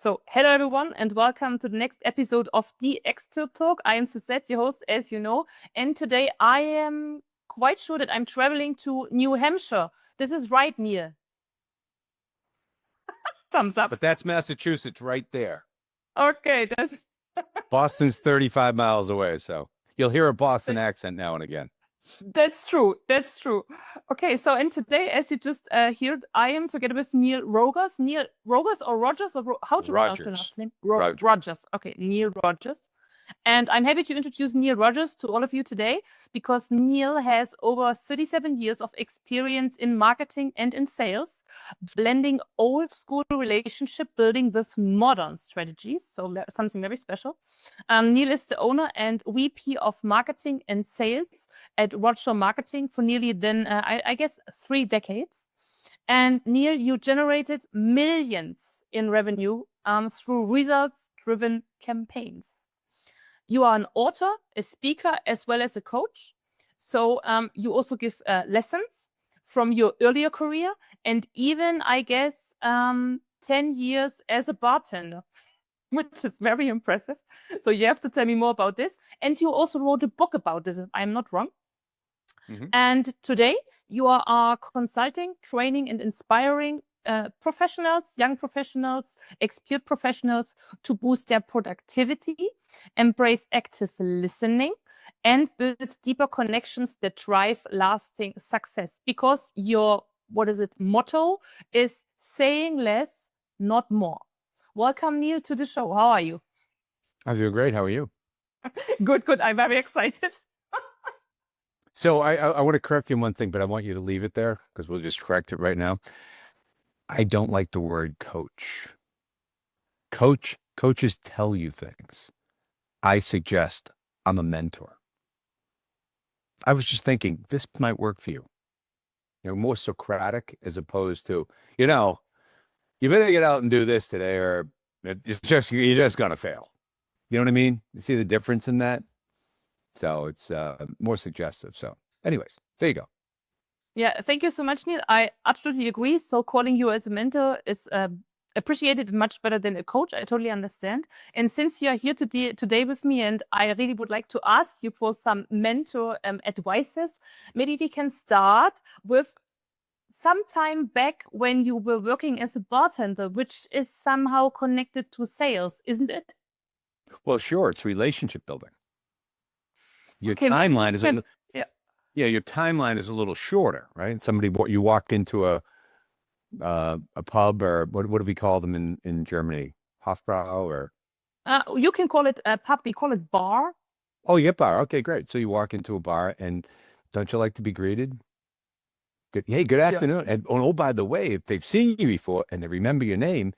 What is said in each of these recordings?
So, hello everyone, and welcome to the next episode of The Expert Talk. I am Suzette, your host, as you know, and today I am quite sure that I'm traveling to New Hampshire. This is right, Neil. Thumbs up. But that's Massachusetts right there. Okay, that's Boston's 35 miles away, so you'll hear a Boston accent now and again. That's true. That's true. Okay, so and today, as you just heard, I am together with Neil Rogers. Neil Rogers or Rogers, or how to pronounce your last name? Rogers. Rogers. Okay, Neil Rogers. And I'm happy to introduce Neil Rogers to all of you today because Neil has over 37 years of experience in marketing and in sales, blending old school relationship building with modern strategies. So something very special. Neil is the owner and VP of marketing and sales at Roger Marketing for nearly I guess 3 decades. And Neil, you generated millions in revenue through results-driven campaigns. You are an author, a speaker, as well as a coach. So you also give lessons from your earlier career and even, I guess, 10 years as a bartender, which is very impressive. So you have to tell me more about this. And you also wrote a book about this, if I'm not wrong. And today you are consulting, training, and inspiring professionals, young professionals, experienced professionals to boost their productivity, embrace active listening, and build deeper connections that drive lasting success. Because your, motto is saying less, not more. Welcome, Neil, to the show. How are you? I'm doing great. How are you? Good, good. I'm very excited. So I want to correct you on one thing, but I want you to leave it there because we'll just correct it right now. I don't like the word coach. Coaches tell you things. I suggest I'm a mentor. I was just thinking this might work for you. More Socratic as opposed to, you better get out and do this today or you're just gonna fail. You know what I mean? You see the difference in that? So it's more suggestive. So anyways, there you go. Yeah, thank you so much, Neil. I absolutely agree. So calling you as a mentor is appreciated much better than a coach. I totally understand. And since you are here today with me, and I really would like to ask you for some mentor advices, maybe we can start with some time back when you were working as a bartender, which is somehow connected to sales, isn't it? Well, sure, it's relationship building. Your Okay, timeline is yeah. your timeline is a little shorter, right? You walk into a pub or what do we call them in Germany? Hofbrau or You can call it a pub. We call it bar. oh, yeah, bar. Okay, great. So you walk into a bar and don't you like to be greeted? Good. Hey, good afternoon. And oh, by the way, if they've seen you before and they remember your name,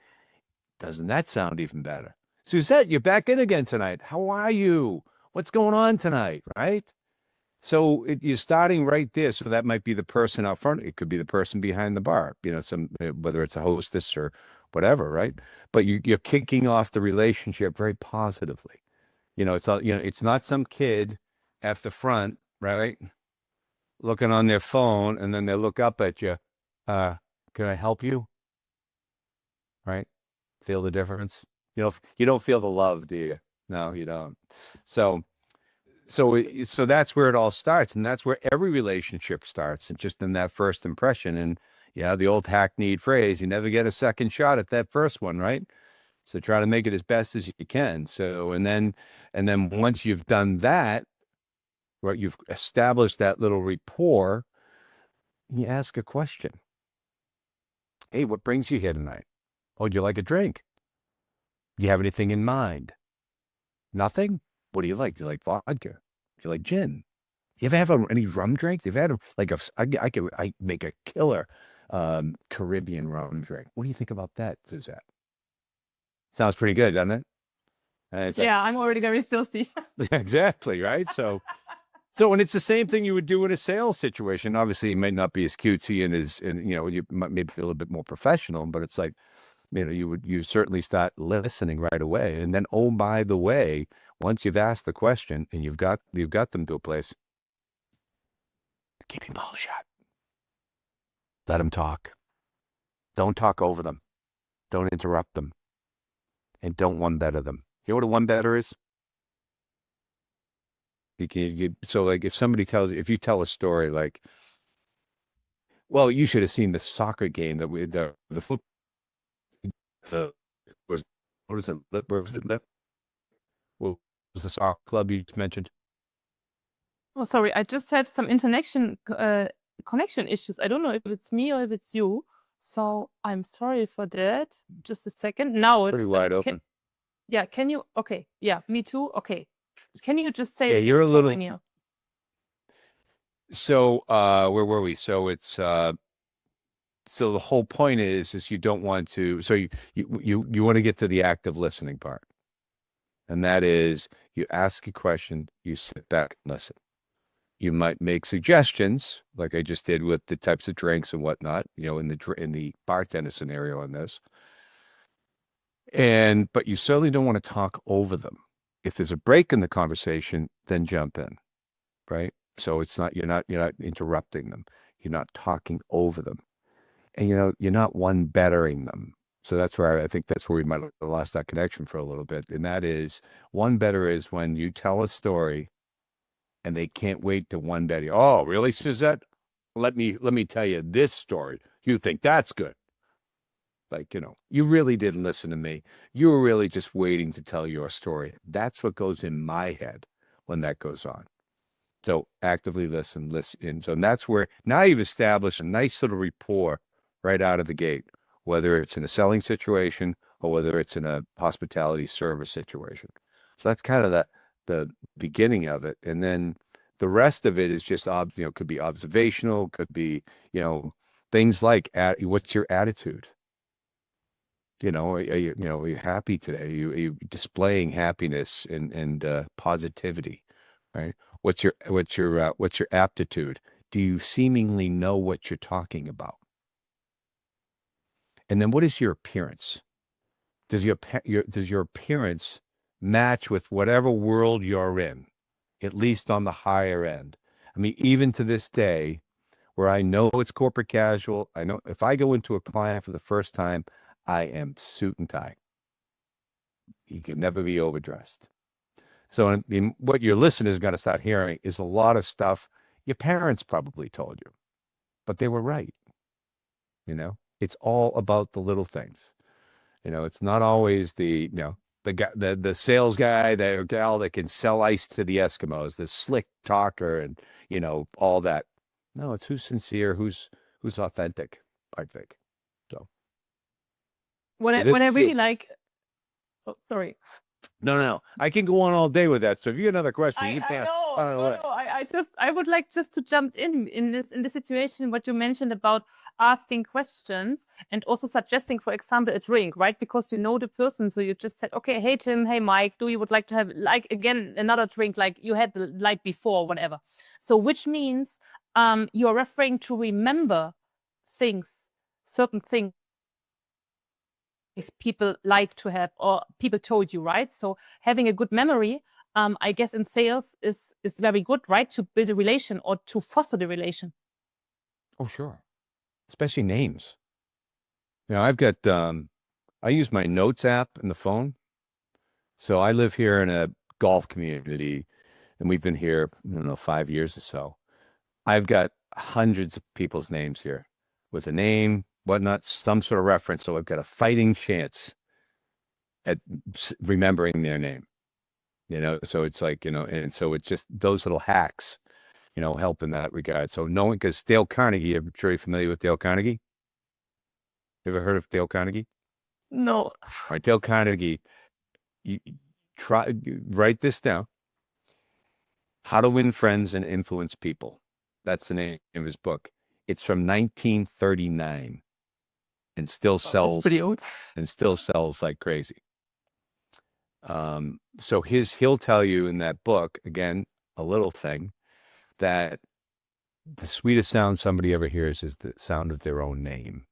doesn't that sound even better? Suzette, you're back in again tonight. How are you? What's going on tonight? Right? So you're starting right there. So that might be the person out front. It could be the person behind the bar, whether it's a hostess or whatever, right? But you're kicking off the relationship very positively. It's not some kid at the front, right? Looking on their phone and then they look up at you. Can I help you? Right? Feel the difference? You don't feel the love, do you? No, you don't. So that's where it all starts, and that's where every relationship starts, and just in that first impression. And yeah, the old hackneyed phrase, you never get a second shot at that first one, right? So try to make it as best as you can. So and then once you've done that, right, you've established that little rapport, you ask a question. Hey, what brings you here tonight? Oh, do you like a drink? Do you have anything in mind? Nothing? What do you like? Do you like vodka? Do you like gin? You ever have any rum drinks? You've had I make a killer Caribbean rum drink. What do you think about that, Suzette? Sounds pretty good, doesn't it? I'm already very thirsty. Exactly, right? So and it's the same thing you would do in a sales situation. Obviously, it might not be as cutesy and you might maybe feel a bit more professional, but it's like, you certainly start listening right away. And then, oh, by the way, once you've asked the question and you've got them to a place, keep your mouth shut. Let them talk. Don't talk over them. Don't interrupt them. and don't one better them. You know what a one better is? So like if somebody if you tell a story like, well, you should have seen the soccer game that the football was, what is it? Where was it? What was the soccer club you just mentioned? Oh, sorry, I just have some connection issues. I don't know if it's me or if it's you. So I'm sorry for that. Just a second. Now it's Pretty wide open. Yeah, can you? Okay, yeah, me too. Okay, can you just say? Yeah, you're a little. Neil? So, where were we? So it's so the whole point is you don't want to. So you want to get to the active listening part, and that is you ask a question, you sit back and listen. You might make suggestions, like I just did with the types of drinks and whatnot. You know, in the bartender scenario on this. But you certainly don't want to talk over them. If there's a break in the conversation, then jump in, right? So it's not you're not interrupting them. You're not talking over them. And you're not one bettering them. So that's where I think that's where we might have lost that connection for a little bit. And that is one better is when you tell a story and they can't wait to one better you. Oh, really, Suzette? Let me tell you this story. You think that's good. Like, you really didn't listen to me. You were really just waiting to tell your story. That's what goes in my head when that goes on. So actively listen. So and that's where now you've established a nice little rapport right out of the gate, whether it's in a selling situation or whether it's in a hospitality service situation. So that's kind of the beginning of it. And then the rest of it is just, could be observational, could be, things like, what's your attitude? Are you happy today? Are you displaying happiness and positivity, right? What's your aptitude? Do you seemingly know what you're talking about? And then what is your appearance? Does your appearance match with whatever world you're in, at least on the higher end? I mean, even to this day, where I know it's corporate casual, I know if I go into a client for the first time, I am suit and tie. You can never be overdressed. So what your listeners got to start hearing is a lot of stuff your parents probably told you, but they were right. It's all about the little things. It's not always the guy, the sales guy, the gal that can sell ice to the Eskimos, the slick talker, and all that. No, it's who's sincere, who's authentic. I think so. What I really like. Oh, sorry. No. I can go on all day with that. So if you get another question, you can. I would like just to jump in the situation what you mentioned about asking questions and also suggesting, for example, a drink, right? Because you know the person, so you just said, okay, hey Tim, hey Mike, you would like to have like again another drink like you had the night before, whatever. So which means you're referring to remember things, certain things people like to have or people told you, right? So having a good memory, I guess in sales is very good, right? To build a relation or to foster the relation. Oh, sure. Especially names. I've got, I use my notes app in the phone. So I live here in a golf community and we've been here, I don't know, 5 years or so. I've got hundreds of people's names here with a name, whatnot, some sort of reference. So I've got a fighting chance at remembering their name, so it's like, and so it's just those little hacks, help in that regard. So knowing, because Dale Carnegie, I'm sure you're familiar with Dale Carnegie. You ever heard of Dale Carnegie? No. All right, Dale Carnegie, you write this down. How to Win Friends and Influence People. That's the name of his book. It's from 1939 and still sells. That's pretty old. And still sells like crazy. So he'll tell you in that book, again, a little thing, that the sweetest sound somebody ever hears is the sound of their own name.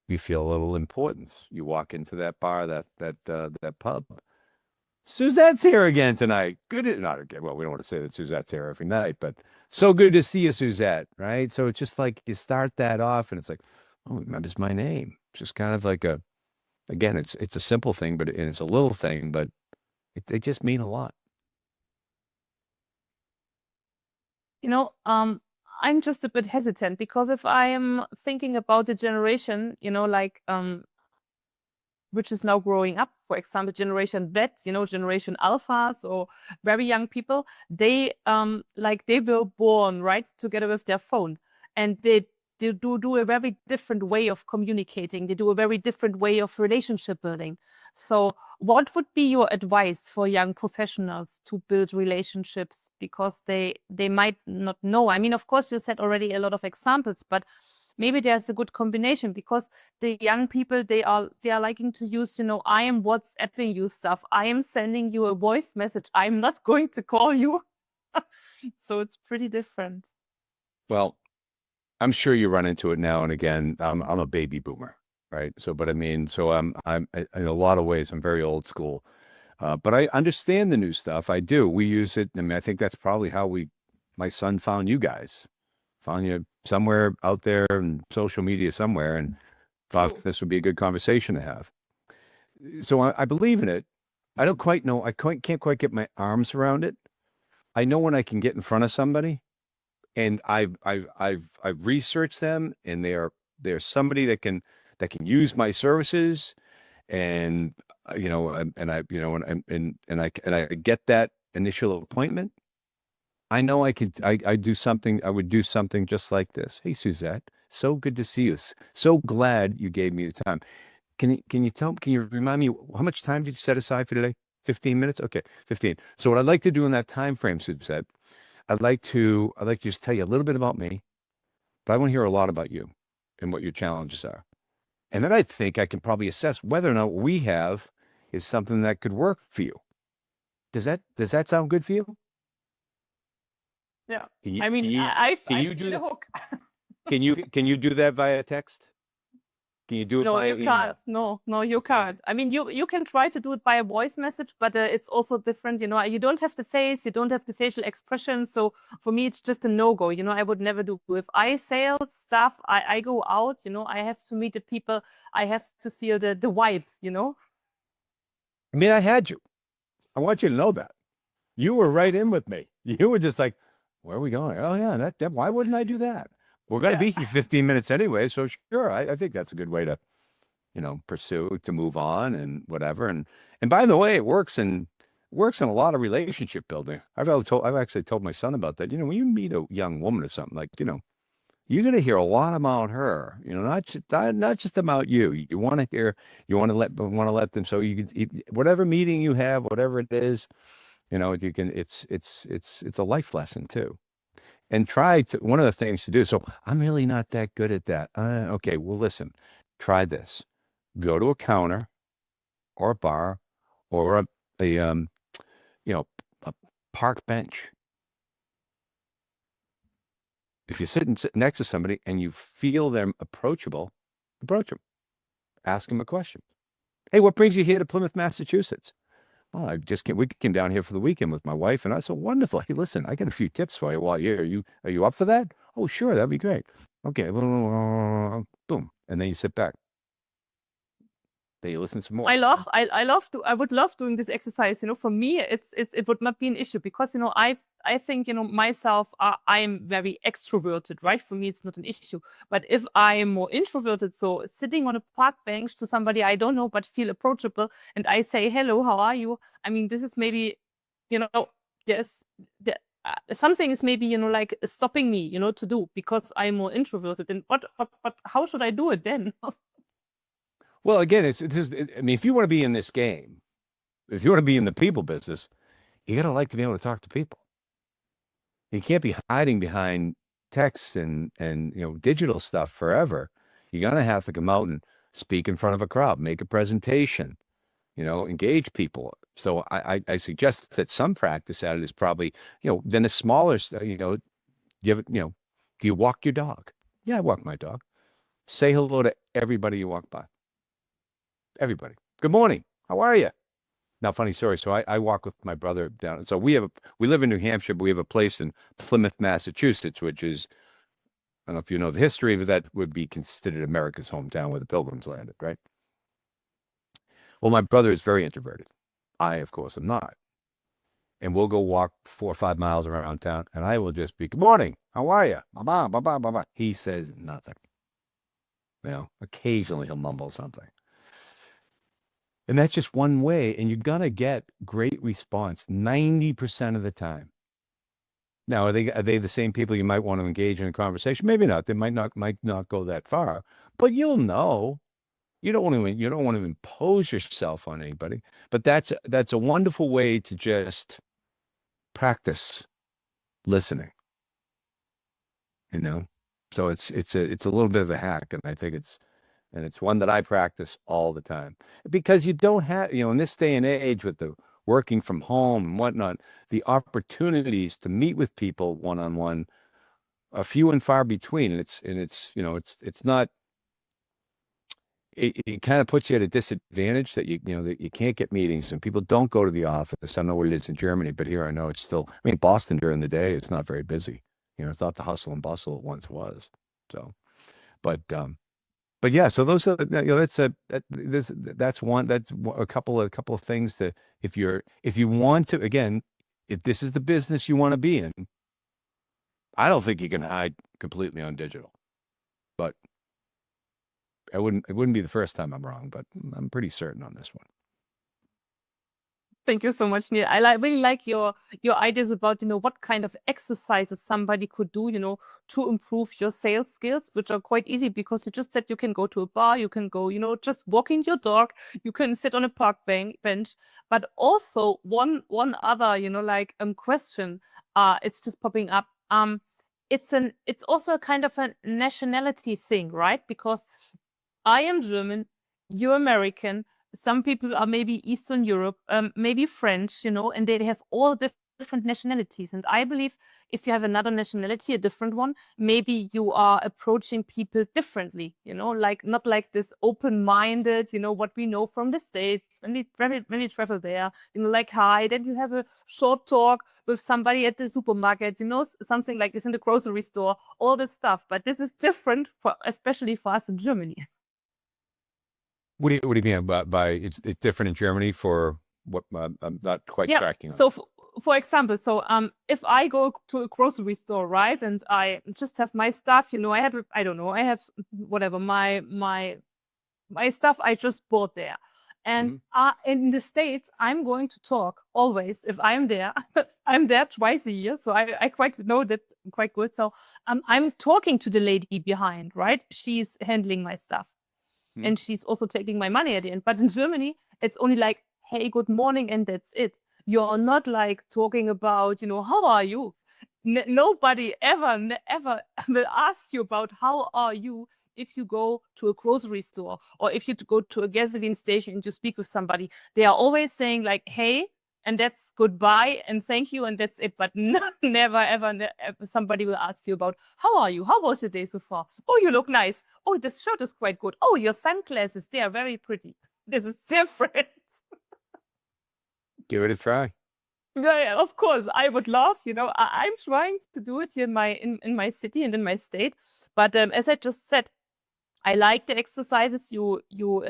You feel a little importance. You walk into that bar, that pub. Suzette's here again tonight. Not again. Well, we don't want to say that Suzette's here every night, but so good to see you, Suzette. Right? So it's just like you start that off, and it's like, oh, he remembers my name. It's just kind of like a Again, it's a simple thing, but it's a little thing, but they just mean a lot. I'm just a bit hesitant because if I am thinking about the generation, like which is now growing up, for example, Generation Z, Generation Alphas or very young people, they they were born right together with their phone, and they do a very different way of communicating. They do a very different way of relationship building. So what would be your advice for young professionals to build relationships, because they might not know? I mean, of course, you said already a lot of examples, but maybe there's a good combination, because the young people, they are liking to use, I am WhatsApping you stuff, I am sending you a voice message, I'm not going to call you. So it's pretty different. Well, I'm sure you run into it now and again. I'm a baby boomer, right? So, but I mean, so I'm in a lot of ways, I'm very old school. But I understand the new stuff. I do. We use it. I mean, I think that's probably how my son found you guys, found you somewhere out there in social media somewhere, and thought this would be a good conversation to have. So I believe in it. I don't quite know. Can't quite get my arms around it. I know when I can get in front of somebody, and I've researched them, and they're somebody that can use my services, and and I and I get that initial appointment. I know I do something. I would do something just like this. Hey, Suzette, so good to see you. So glad you gave me the time. Can you remind me how much time did you set aside for today? 15 minutes? Okay, 15. So what I'd like to do in that time frame, Suzette, I'd like to just tell you a little bit about me, but I want to hear a lot about you and what your challenges are. And then I think I can probably assess whether or not what we have is something that could work for you. Does that sound good for you? Yeah. Can you I can mean, you can I you do feel the that? hook. Can you do that via text? Can you do it No, via you can't. email? No, you can't. I mean, you can try to do it by a voice message, but it's also different. You don't have the face, you don't have the facial expression. So for me, it's just a no-go. I would never do. If I sales stuff, I go out. I have to meet the people. I have to feel the vibe. I mean, I had you. I want you to know that. You were right in with me. You were just like, where are we going? Oh yeah, that why wouldn't I do that? We're gonna Yeah. be here 15 minutes anyway, so sure. I think that's a good way to, pursue, to move on and whatever. And by the way, it works in a lot of relationship building. I've actually told my son about that. When you meet a young woman or something, like, you're gonna hear a lot about her, not just about you. You want to hear, you want to let them, so whatever meeting you have, whatever it is, you can, it's a life lesson too. And one of the things to do. So I'm really not that good at that. Okay, well, listen, try this. Go to a counter or a bar or a you know, a park bench. If you sit next to somebody and you feel them approachable, approach them. Ask them a question. Hey, what brings you here to Plymouth, Massachusetts? Oh, we came down here for the weekend with my wife, and I said, wonderful. Hey, listen, I got a few tips for you while you're here. Are you up for that? Oh, sure, that'd be great. Okay, boom, and then you sit back. Then you listen some more. I would love doing this exercise. For me, it would not be an issue, because I think myself, I'm very extroverted, right? For me, it's not an issue. But if I'm more introverted, so sitting on a park bench to somebody I don't know but feel approachable, and I say hello, how are you? I mean, this is maybe, there's there, something is maybe like stopping me, to do, because I'm more introverted. And but how should I do it then? Well, again, I mean, if you want to be in this game, if you want to be in the people business, you got to like to be able to talk to people. You can't be hiding behind text and digital stuff forever. You're gonna have to come out and speak in front of a crowd, make a presentation, engage people. So I suggest that some practice at it is probably, then a smaller, do you walk your dog? Yeah, I walk my dog. Say hello to everybody you walk by. Everybody. Good morning. How are you? Now, funny story. So I walk with my brother down. So we live in New Hampshire, but we have a place in Plymouth, Massachusetts, which is, I don't know if you know the history, but that would be considered America's hometown where the Pilgrims landed, right? Well, my brother is very introverted. I, of course, am not. And we'll go walk 4 or 5 miles around town, and I will just be, good morning, how are you? Blah, blah, blah, blah, blah. He says nothing. Occasionally he'll mumble something. And that's just one way, and you're going to get great response 90% of the time. Now, are they the same people you might want to engage in a conversation? Maybe not. They might not go that far, but you'll know. You don't want to impose yourself on anybody. But that's a wonderful way to just practice listening. So it's a little bit of a hack, and I think it's one that I practice all the time, because you don't have, in this day and age with the working from home and whatnot, the opportunities to meet with people one-on-one are few and far between. And it's not, it kind of puts you at a disadvantage that that you can't get meetings and people don't go to the office. I don't know what it is in Germany, but here I know it's still, Boston during the day, it's not very busy. It's not the hustle and bustle it once was. So, but yeah, so those are, that's a couple of things that if you want to, again, if this is the business you want to be in, I don't think you can hide completely on digital, but it wouldn't be the first time I'm wrong, but I'm pretty certain on this one. Thank you so much, Neil. I really like your ideas about, what kind of exercises somebody could do, to improve your sales skills, which are quite easy because you just said you can go to a bar, you can go, just walking your dog, you can sit on a park bench. But also one other, question, it's just popping up. It's also a kind of a nationality thing, right? Because I am German, you're American. Some people are maybe Eastern Europe, maybe French, and they have all different nationalities. And I believe if you have another nationality, a different one, maybe you are approaching people differently, like not like this open-minded, what we know from the States when we travel there, like hi, then you have a short talk with somebody at the supermarket, something like this in the grocery store, all this stuff. But this is different especially for us in Germany. What do you mean by it's different in Germany for what? I'm not quite tracking on. So for example, if I go to a grocery store, right, and I just have my stuff, I have whatever my stuff I just bought there. And in the States, I'm going to talk always if I'm there. I'm there twice a year, so I quite know that quite good. So I'm talking to the lady behind, right? She's handling my stuff. And she's also taking my money at the end. But in Germany, it's only like, hey, good morning, and that's it. You're not like talking about, how are you? Nobody ever will ask you about how are you if you go to a grocery store or if you go to a gasoline station and you speak with somebody. They are always saying like, hey, and that's goodbye and thank you and that's it. But never ever somebody will ask you about how are you? How was your day so far? Oh, you look nice. Oh, this shirt is quite good. Oh, your sunglasses, they are very pretty. This is different. Give it a try. Yeah, of course. I would love, I'm trying to do it here in my city and in my state. But as I just said, I like the exercises you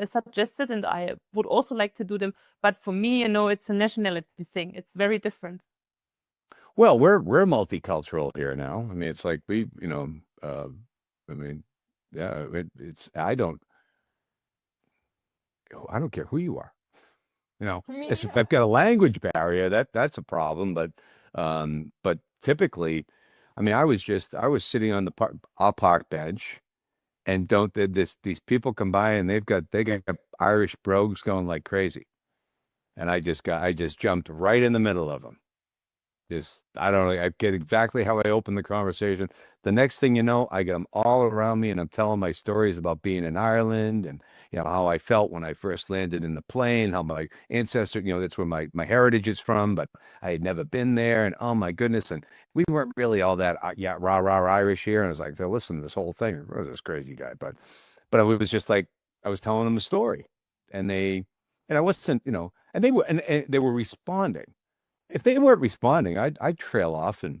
suggested, and I would also like to do them. But for me, it's a nationality thing. It's very different. Well, we're multicultural here now. It's like we, yeah, I don't care who you are. If I've got a language barrier, that's a problem. But typically, I was sitting on our park bench, and these people come by and they got Irish brogues going like crazy, and I just jumped right in the middle of them. I don't know. I get exactly how I open the conversation. The next thing you know, I get them all around me, and I'm telling my stories about being in Ireland and how I felt when I first landed in the plane, how my ancestor, that's where my heritage is from, but I had never been there, and oh my goodness, and we weren't really all that rah Irish here. And I was like, they're listening to this whole thing. Oh, this crazy guy, but it was just like I was telling them a story, and I wasn't, and they were responding. If they weren't responding, I'd trail off and,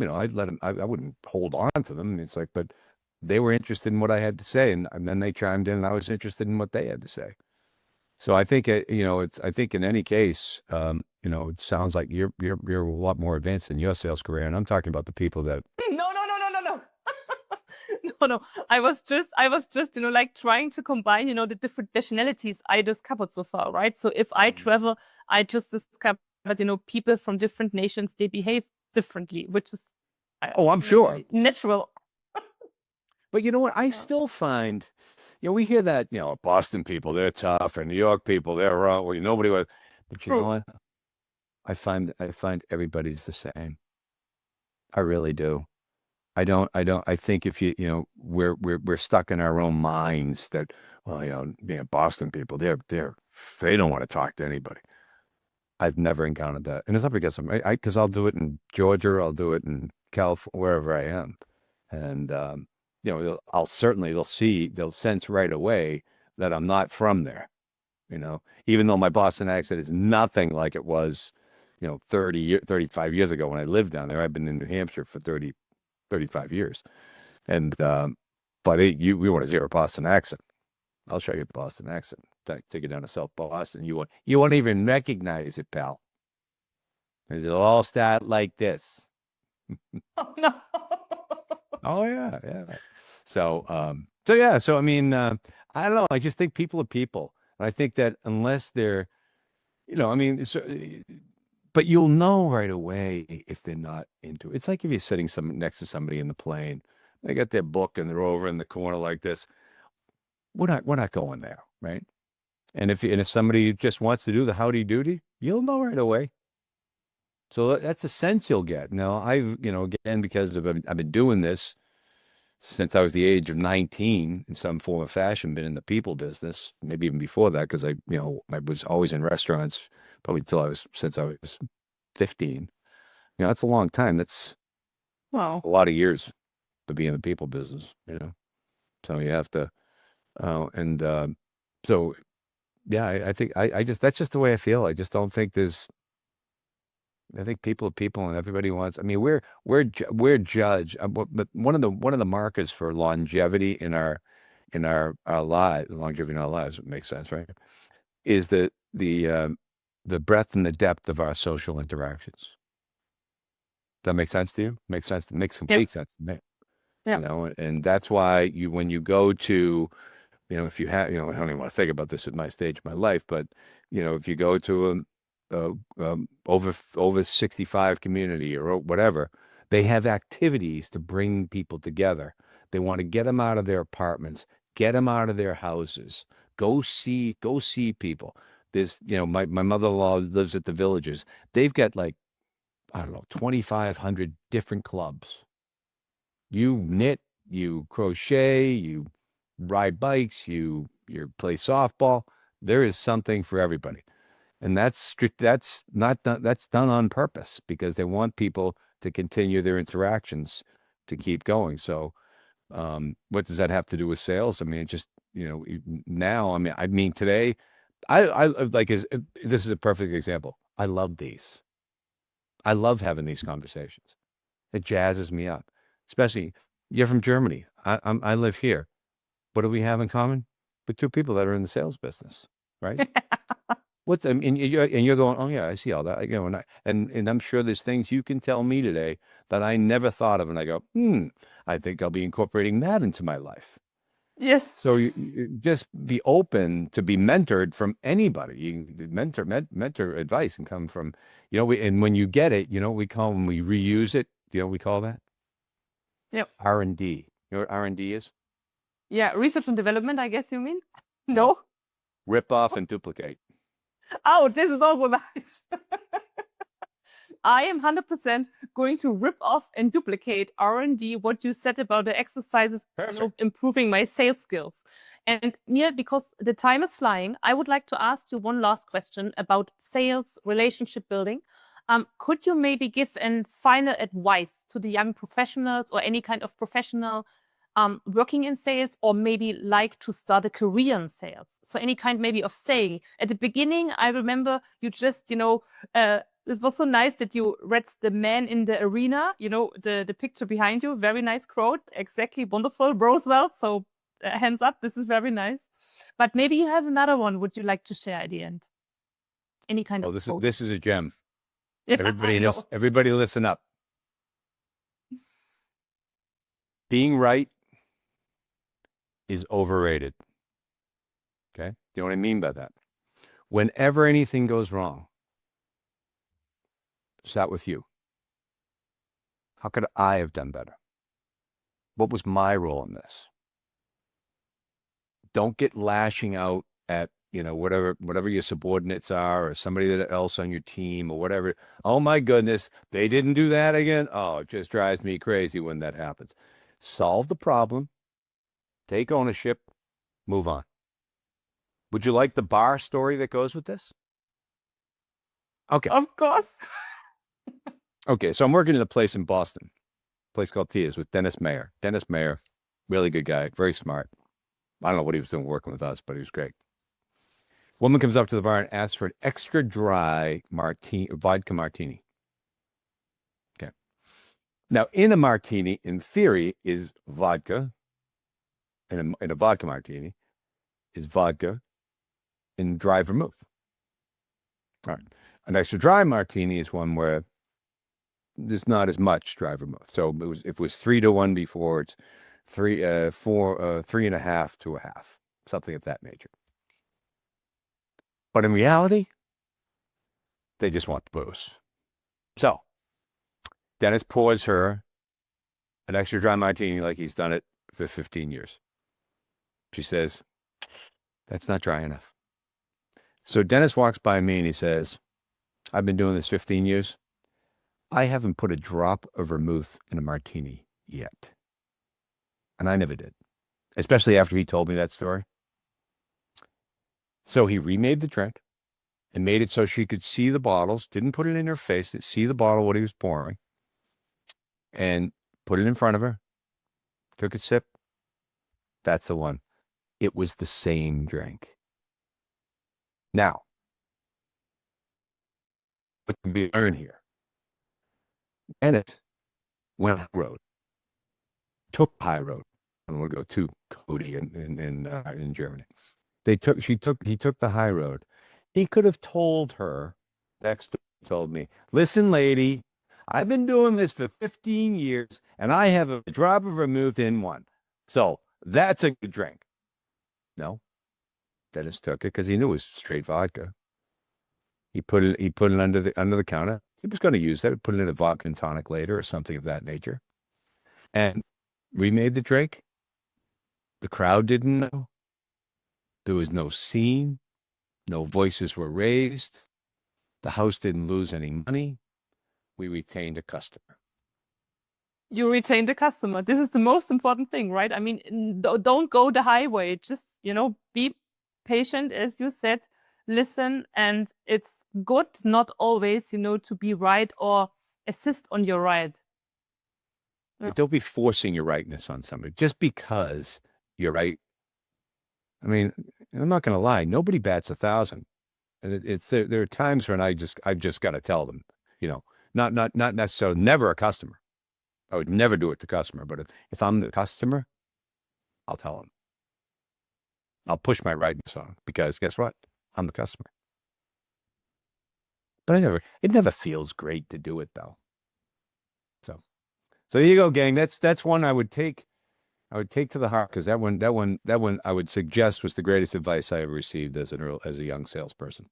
I'd let them, I wouldn't hold on to them. It's like, but they were interested in what I had to say. And then they chimed in and I was interested in what they had to say. So I think I think in any case, it sounds like you're a lot more advanced in your sales career, and I'm talking about the people that. No. No. I was just, like trying to combine, the different nationalities I discovered so far, right? So if I travel, I just discovered, people from different nations, they behave differently, which is Oh, I'm sure. natural. But you know what? I Yeah. still find, we hear that, Boston people, they're tough, and New York people, they're wrong. Well, nobody was. But you know True. what? I find everybody's the same. I really do. I think if we're stuck in our own minds that, well, Boston people, they don't want to talk to anybody. I've never encountered that. And it's not because because I'll do it in Georgia, I'll do it in California, wherever I am. And, they'll sense right away that I'm not from there, even though my Boston accent is nothing like it was, 35 years ago when I lived down there. I've been in New Hampshire for 35 years. And, but we want to hear a Boston accent. I'll show you a Boston accent. Take it down to South Boston. You won't even recognize it, pal. It'll all start like this. Oh, no. Oh yeah, yeah. So yeah. So I mean, I don't know. I just think people are people, and I think that unless they're, I mean, but you'll know right away if they're not into it. It's like if you're sitting next to somebody in the plane, they got their book and they're over in the corner like this. We're not going there, right? And if somebody just wants to do the howdy doody, you'll know right away. So that's a sense you'll get. Now, again, because I've been doing this since I was the age of 19 in some form or fashion, been in the people business, maybe even before that, because I was always in restaurants, probably since I was 15. That's a long time. That's Wow. a lot of years to be in the people business, So you have to, so yeah, I think that's just the way I feel. I just don't think I think people are people, and everybody wants. I mean, we're judged. But one of the markers for longevity in our lives, longevity in our lives, it makes sense, right? Is the breadth and the depth of our social interactions. Does that make sense to you? Makes sense. Makes complete sense to me. Yeah. And that's why when you go to, if you have, I don't even want to think about this at my stage of my life, but if you go to over 65 community or whatever, they have activities to bring people together. They want to get them out of their apartments, get them out of their houses, go see people. There's, my mother-in-law lives at the Villages. They've got like, I don't know, 2,500 different clubs. You knit, you crochet, you ride bikes, you play softball. There is something for everybody. And that's not done, that's done on purpose because they want people to continue their interactions to keep going. So, what does that have to do with sales? I mean, just, now, I mean, today, I like, this is a perfect example. I love these. I love having these conversations. It jazzes me up, especially you're from Germany. I live here. What do we have in common? We're two people that are in the sales business, right? And you're going, oh yeah, I see all that. And I'm sure there's things you can tell me today that I never thought of, and I go, I think I'll be incorporating that into my life. Yes. So you just be open to be mentored from anybody. You mentor advice and come from, and when you get it, we reuse it. Do you know what we call that? Yep. R&D. You know what R&D is? Yeah, research and development, I guess you mean? No? Rip off and duplicate. Oh, this is also nice. I am 100% going to rip off and duplicate R&D, what you said about the exercises, improving my sales skills. And Neil, because the time is flying, I would like to ask you one last question about sales, relationship building. Could you maybe give a final advice to the young professionals or any kind of professional working in sales, or maybe like to start a career in sales? So any kind maybe of saying. At the beginning, I remember you just, it was so nice that you read the man in the arena, the picture behind you. Very nice quote. Exactly. Wonderful. Roosevelt. So hands up. This is very nice. But maybe you have another one. Would you like to share at the end? Any kind of quote? This is a gem. Yeah, Everybody listen up. Being right is overrated. Okay? Do you know what I mean by that? Whenever anything goes wrong, start with you. How could I have done better? What was my role in this? Don't get lashing out at, whatever your subordinates are or somebody else on your team or whatever. Oh my goodness, they didn't do that again. Oh, it just drives me crazy when that happens. Solve the problem, take ownership, move on. Would you like the bar story that goes with this? Okay. Of course. Okay, so I'm working in a place in Boston, a place called Tia's with Dennis Mayer. Dennis Mayer, really good guy, very smart. I don't know what he was doing working with us, but he was great. Woman comes up to the bar and asks for an extra dry vodka martini. Okay. Now, in a martini, in theory, is vodka. In a vodka martini, is vodka and dry vermouth. All right. An extra dry martini is one where there's not as much dry vermouth. So if it was 3-1 before, it's 3.5 to a half, something of that nature. But in reality, they just want the booze. So Dennis pours her an extra dry martini like he's done it for 15 years. She says, that's not dry enough. So Dennis walks by me and he says, I've been doing this 15 years. I haven't put a drop of vermouth in a martini yet. And I never did, especially after he told me that story. So he remade the drink and made it so she could see the bottles, didn't put it in her face, see the bottle, what he was pouring, and put it in front of her, took a sip. That's the one. It was the same drink. Now, what can we learn here? Bennett went high road, took high road. I'm going to go to Cody in Germany. He took the high road. He could have told her, next told me, listen, lady, I've been doing this for 15 years and I have a drop of vermouth in one. So that's a good drink. No, Dennis took it because he knew it was straight vodka. He put it under the counter. He was going to use that, put it in a vodka and tonic later or something of that nature. And remade the drink. The crowd didn't know. There was no scene. No voices were raised. The house didn't lose any money. We retained a customer. You retained a customer. This is the most important thing, right? I mean, don't go the highway. Just, be patient, as you said, listen. And it's good not always, to be right or assist on your right. Don't be forcing your rightness on somebody just because you're right. I mean, I'm not going to lie. Nobody bats 1,000. And there are times when I've just got to tell them, not necessarily never a customer. I would never do it to customer, but if I'm the customer, I'll tell them. I'll push my rightness on because guess what? I'm the customer. But it never feels great to do it though. So there you go, gang. That's one I would take to the heart because that one I would suggest was the greatest advice I ever received as a young salesperson.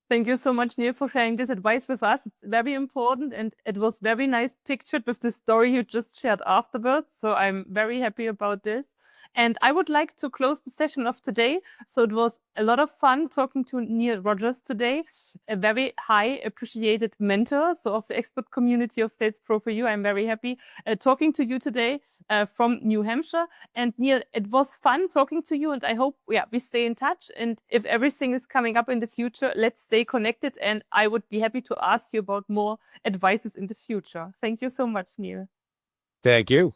Thank you so much, Neil, for sharing this advice with us. It's very important, and it was very nice pictured with the story you just shared afterwards. So I'm very happy about this. And I would like to close the session of today. So it was a lot of fun talking to Neil Rogers today, a very high appreciated mentor, so of the expert community of Sales Pro for You. I'm very happy talking to you today from New Hampshire. And Neil, it was fun talking to you, and I hope we stay in touch. And if everything is coming up in the future, let's stay connected. And I would be happy to ask you about more advices in the future. Thank you so much, Neil. Thank you.